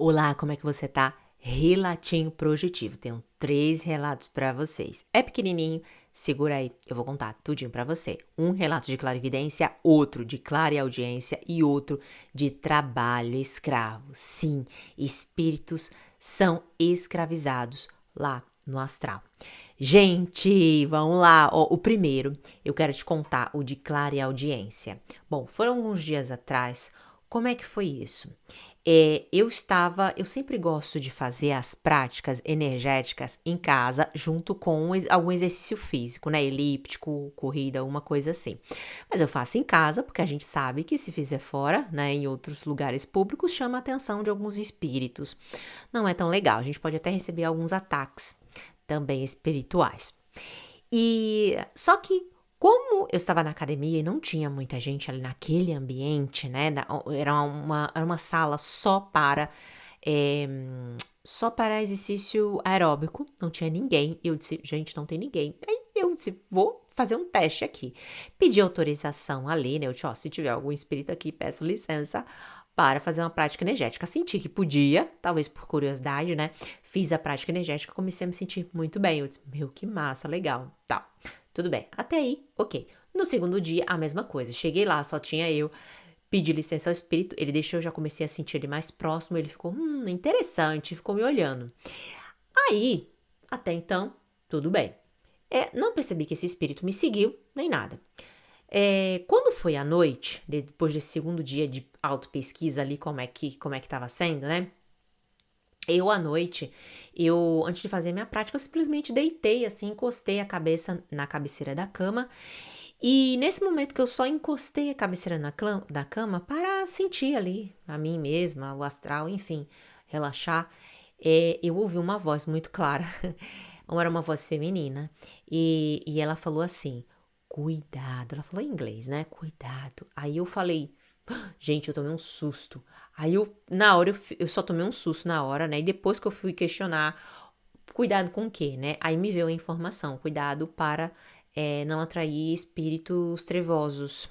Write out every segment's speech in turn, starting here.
Olá, como é que você tá? Relatinho projetivo. Tenho 3 relatos pra vocês. É pequenininho, segura aí, eu vou contar tudinho pra você. Um relato de clarividência, outro de clareaudiência e outro de trabalho escravo. Sim, espíritos são escravizados lá no astral. Gente, vamos lá. Ó, o primeiro, eu quero te contar o de clareaudiência. Bom, foram alguns dias atrás. Como é que foi isso? Eu sempre gosto de fazer as práticas energéticas em casa, junto com algum exercício físico, né? Elíptico, corrida, uma coisa assim. Mas eu faço em casa, porque a gente sabe que se fizer fora, né, em outros lugares públicos, chama a atenção de alguns espíritos. Não é tão legal. A gente pode até receber alguns ataques também espirituais. E só que como eu estava na academia e não tinha muita gente ali naquele ambiente, né? Era uma sala eh, só para exercício aeróbico, não tinha ninguém. Eu disse, gente, não tem ninguém. Aí eu disse, vou fazer um teste aqui. Pedi autorização ali, né? Eu disse, ó, se tiver algum espírito aqui, peço licença para fazer uma prática energética. Senti que podia, talvez por curiosidade, né? Fiz a prática energética, comecei a me sentir muito bem. Eu disse, meu, que massa, legal. Tá, tudo bem. Até aí, ok. No segundo dia, a mesma coisa. Cheguei lá, só tinha eu. Pedi licença ao espírito, ele deixou, eu já comecei a sentir ele mais próximo. Ele ficou, interessante, ficou me olhando. Aí, até então, tudo bem. Não percebi que esse espírito me seguiu, nem nada. Quando foi à noite, depois desse segundo dia de auto-pesquisa ali, como é que tava sendo, né? À noite, antes de fazer minha prática, eu simplesmente deitei, assim, encostei a cabeça na cabeceira da cama. E nesse momento que eu só encostei a cabeceira da cama para sentir ali a mim mesma, o astral, enfim, relaxar, eu ouvi uma voz muito clara. Era uma voz feminina. E ela falou assim: cuidado. Ela falou em inglês, né? Cuidado. Aí eu falei. Gente, eu tomei um susto. Aí na hora, eu só tomei um susto na hora, né? E depois que eu fui questionar, cuidado com o quê, né? Aí me veio a informação, cuidado para não atrair espíritos trevosos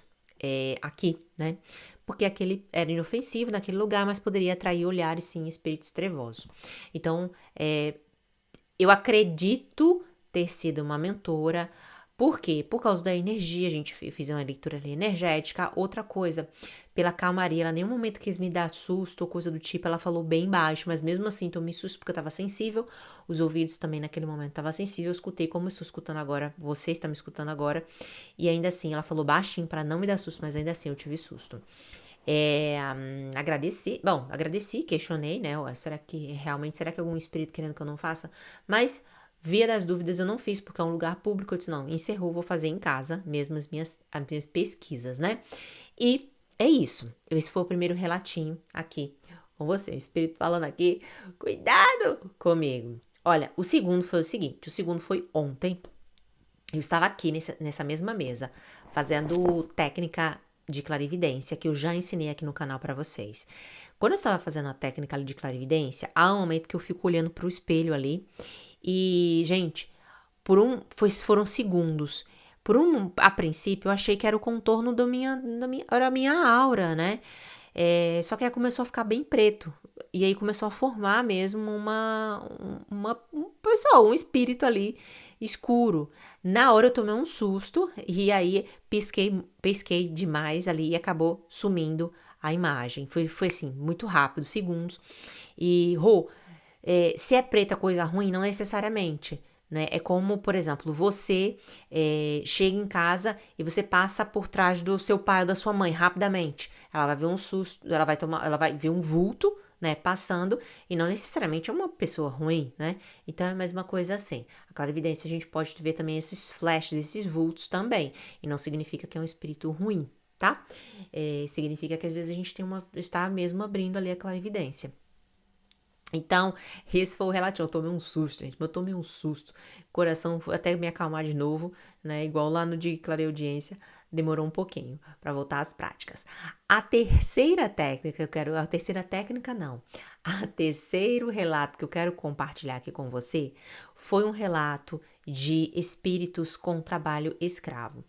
aqui, né? Porque aquele era inofensivo naquele lugar, mas poderia atrair olhares, sim, espíritos trevosos. Então, eu acredito ter sido uma mentora. Por quê? Por causa da energia, a gente fez uma leitura ali energética. Outra coisa, pela calmaria, ela em nenhum momento quis me dar susto ou coisa do tipo, ela falou bem baixo, mas mesmo assim tomei susto porque eu tava sensível, os ouvidos também naquele momento estavam sensíveis, eu escutei como eu estou escutando agora, você está me escutando agora, e ainda assim, ela falou baixinho para não me dar susto, mas ainda assim eu tive susto. Agradeci, questionei, né? Será que algum espírito querendo que eu não faça? Mas, via das dúvidas, eu não fiz, porque é um lugar público. Eu disse, não, encerrou, vou fazer em casa, mesmo as minhas pesquisas, né? E é isso. Esse foi o primeiro relatinho aqui com você. O espírito falando aqui, cuidado comigo. Olha, o segundo foi o seguinte: o segundo foi ontem. Eu estava aqui nessa mesma mesa, fazendo técnica de clarividência, que eu já ensinei aqui no canal para vocês. Quando eu estava fazendo a técnica de clarividência, há um momento que eu fico olhando pro espelho ali e, gente, foram segundos. A princípio, eu achei que era o contorno era a minha aura, né? Só que aí começou a ficar bem preto. E aí começou a formar mesmo um espírito ali escuro. Na hora eu tomei um susto e aí pisquei demais ali e acabou sumindo a imagem. Foi assim, muito rápido, segundos. E, se é preta coisa ruim, não necessariamente. Né? É como, por exemplo, você chega em casa e você passa por trás do seu pai ou da sua mãe rapidamente. Ela vai ver um susto, ela vai ver um vulto, né, passando, e não necessariamente é uma pessoa ruim, né? Então é a mesma coisa assim. A clarividência a gente pode ver também esses flashes, esses vultos também, e não significa que é um espírito ruim, tá? Significa que às vezes a gente está mesmo abrindo ali a clarividência. Então, esse foi o relativo. Eu tomei um susto, gente. Eu tomei um susto. Coração foi até me acalmar de novo, né? Igual lá no de clareaudiência. Demorou um pouquinho para voltar às práticas. A terceira técnica a terceira técnica não. A terceiro relato que eu quero compartilhar aqui com você foi um relato de espíritos com trabalho escravo.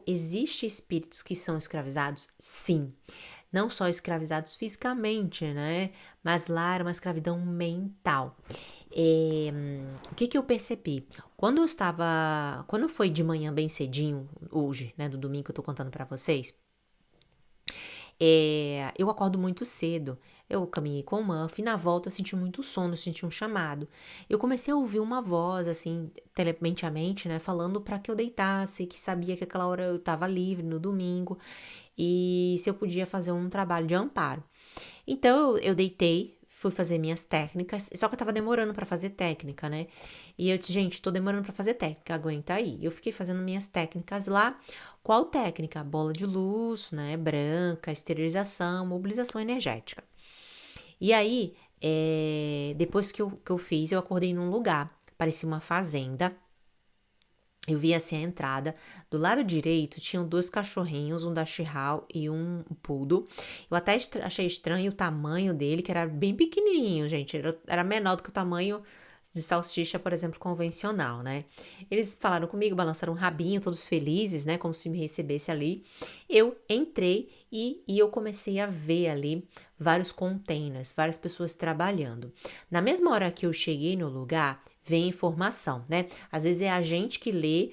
Existe espíritos que são escravizados? Sim. não só escravizados fisicamente, né? Mas lá era uma escravidão mental. O que que eu percebi? Quando foi de manhã bem cedinho, hoje, né, do domingo que eu tô contando pra vocês, eu acordo muito cedo. Eu caminhei com o Muff e na volta eu senti muito sono, eu senti um chamado. Eu comecei a ouvir uma voz, assim, telepaticamente, né, falando para que eu deitasse, que sabia que aquela hora eu estava livre no domingo e se eu podia fazer um trabalho de amparo. Então eu deitei, fui fazer minhas técnicas, só que eu tava demorando pra fazer técnica, né? E eu disse, gente, tô demorando pra fazer técnica, aguenta aí. Eu fiquei fazendo minhas técnicas lá. Qual técnica? Bola de luz, né? Branca, esterilização, mobilização energética. E aí, depois que eu fiz, eu acordei num lugar, parecia uma fazenda. Eu vi assim a entrada. Do lado direito tinham dois cachorrinhos, um da Chihuahua e um poodle. Eu até achei estranho o tamanho dele, que era bem pequenininho, gente. Era menor do que o tamanho de salsicha, por exemplo, convencional, né? Eles falaram comigo, balançaram um rabinho, todos felizes, né? Como se me recebesse ali. Eu entrei e eu comecei a ver ali vários containers, várias pessoas trabalhando. Na mesma hora que eu cheguei no lugar, vem informação, né? Às vezes é a gente que lê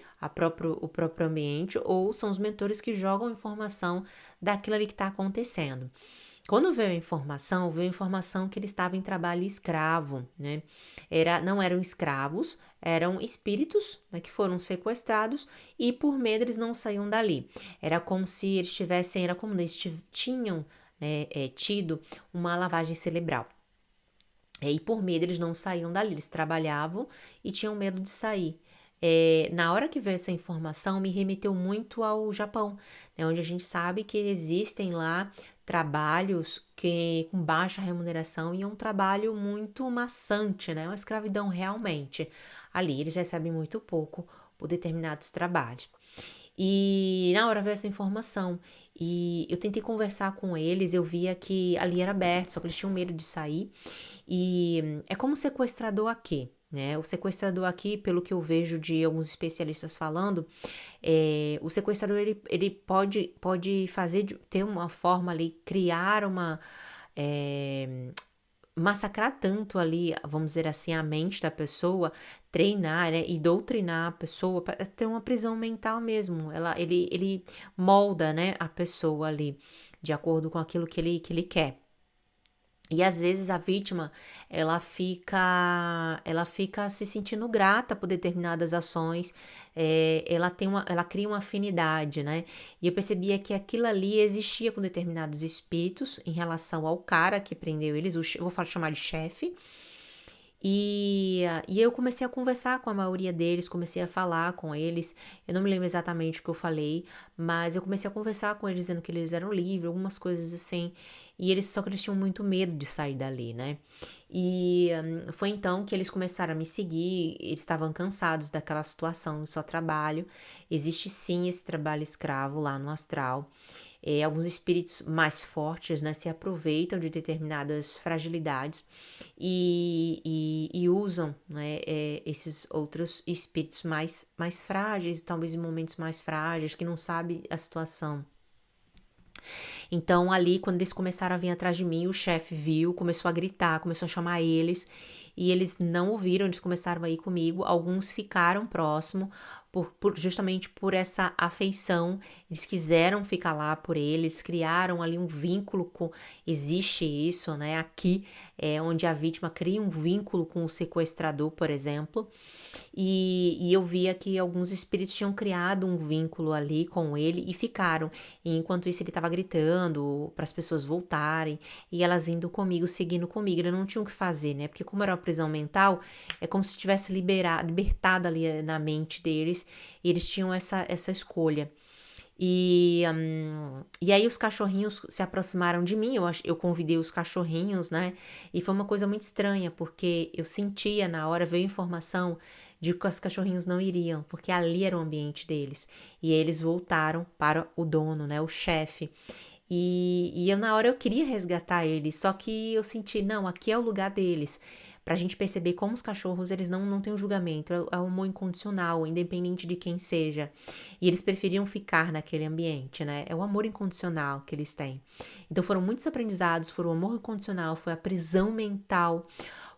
o próprio ambiente ou são os mentores que jogam informação daquilo ali que está acontecendo. Quando veio a informação que ele estava em trabalho escravo, né? Não eram escravos, eram espíritos, né, que foram sequestrados e por medo eles não saíam dali. Era como se eles tivessem, era como eles tinham, né, tido uma lavagem cerebral. E por medo eles não saíam dali, eles trabalhavam e tinham medo de sair. Na hora que veio essa informação, me remeteu muito ao Japão, né, onde a gente sabe que existem lá trabalhos com baixa remuneração e é um trabalho muito maçante, né, uma escravidão realmente. Ali eles recebem muito pouco por determinados trabalhos. E na hora veio essa informação e eu tentei conversar com eles, eu via que ali era aberto, só que eles tinham medo de sair. E é como sequestrador aqui, né? O sequestrador aqui, pelo que eu vejo de alguns especialistas falando, o sequestrador ele pode ter uma forma ali, criar massacrar tanto ali, vamos dizer assim, a mente da pessoa, treinar, né, e doutrinar a pessoa para ter uma prisão mental mesmo. Ele molda, né, a pessoa ali de acordo com aquilo que ele quer. E às vezes a vítima, ela fica se sentindo grata por determinadas ações, ela cria uma afinidade, né? E eu percebia que aquilo ali existia com determinados espíritos em relação ao cara que prendeu eles, eu vou chamar de chefe, e eu comecei a conversar com a maioria deles, comecei a falar com eles. Eu não me lembro exatamente o que eu falei, mas eu comecei a conversar com eles dizendo que eles eram livres, algumas coisas assim. Só que eles tinham muito medo de sair dali, né? Foi então que eles começaram a me seguir. Eles estavam cansados daquela situação de só trabalho. Existe sim esse trabalho escravo lá no astral. Alguns espíritos mais fortes, né, se aproveitam de determinadas fragilidades e usam, né, esses outros espíritos mais frágeis, talvez em momentos mais frágeis, que não sabem a situação. Então, ali, quando eles começaram a vir atrás de mim, o chefe viu, começou a gritar, começou a chamar eles, e eles não ouviram, eles começaram a ir comigo. Alguns ficaram próximo, justamente por essa afeição. Eles quiseram ficar lá por eles, criaram ali um vínculo com. Existe isso, né? Aqui, onde a vítima cria um vínculo com o sequestrador, por exemplo. E eu via que alguns espíritos tinham criado um vínculo ali com ele e ficaram. E enquanto isso, ele estava gritando para as pessoas voltarem e elas indo comigo, seguindo comigo. Eles não tinham o que fazer, né? Porque, como era uma prisão mental, é como se tivesse libertado ali na mente deles e eles tinham essa escolha. E aí os cachorrinhos se aproximaram de mim, eu convidei os cachorrinhos, né? E foi uma coisa muito estranha, porque eu sentia na hora, veio informação de que os cachorrinhos não iriam, porque ali era o ambiente deles. E eles voltaram para o dono, né? O chefe. Na hora eu queria resgatar eles, só que eu senti, não, aqui é o lugar deles. pra gente perceber como os cachorros, eles não têm um julgamento, é o amor incondicional, independente de quem seja. E eles preferiam ficar naquele ambiente, né? É o amor incondicional que eles têm. Então foram muitos aprendizados, foram o amor incondicional, foi a prisão mental,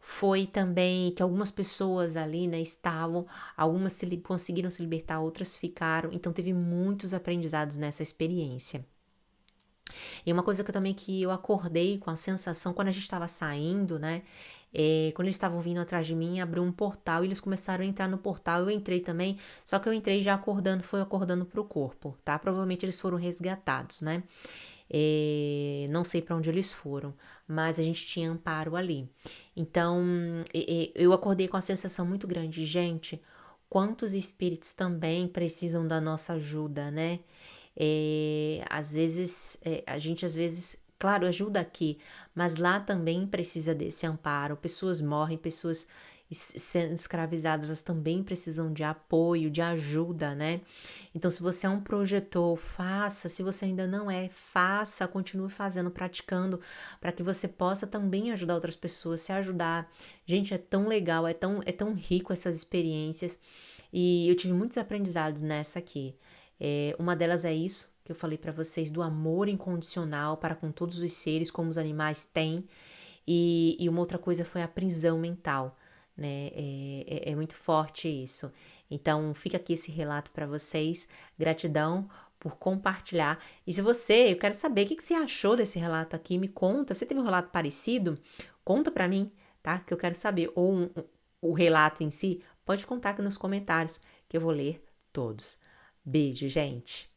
foi também que algumas pessoas ali, né, estavam, algumas conseguiram se libertar, outras ficaram. Então teve muitos aprendizados nessa experiência. E uma coisa que eu acordei com a sensação, quando a gente estava saindo, né? Quando eles estavam vindo atrás de mim, abriu um portal e eles começaram a entrar no portal. Eu entrei também, só que eu entrei já acordando, foi acordando pro corpo, tá? Provavelmente eles foram resgatados, né? Não sei para onde eles foram, mas a gente tinha amparo ali. Então, eu acordei com a sensação muito grande, gente. Quantos espíritos também precisam da nossa ajuda, né? Às vezes, a gente às vezes, claro, ajuda aqui, mas lá também precisa desse amparo. Pessoas morrem, pessoas sendo escravizadas, elas também precisam de apoio, de ajuda, né? Então, se você é um projetor, faça. Se você ainda não é, faça, continue fazendo, praticando, para que você possa também ajudar outras pessoas, se ajudar. Gente, é tão legal, é tão rico essas experiências. E eu tive muitos aprendizados nessa aqui. Uma delas é isso que eu falei para vocês, do amor incondicional para com todos os seres, como os animais têm. E uma outra coisa foi a prisão mental, né? É muito forte isso. Então, fica aqui esse relato para vocês. Gratidão por compartilhar. E se eu quero saber o que você achou desse relato aqui, me conta. Você teve um relato parecido? Conta para mim, tá? Que eu quero saber. Ou o relato em si, pode contar aqui nos comentários, que eu vou ler todos. Beijo, gente!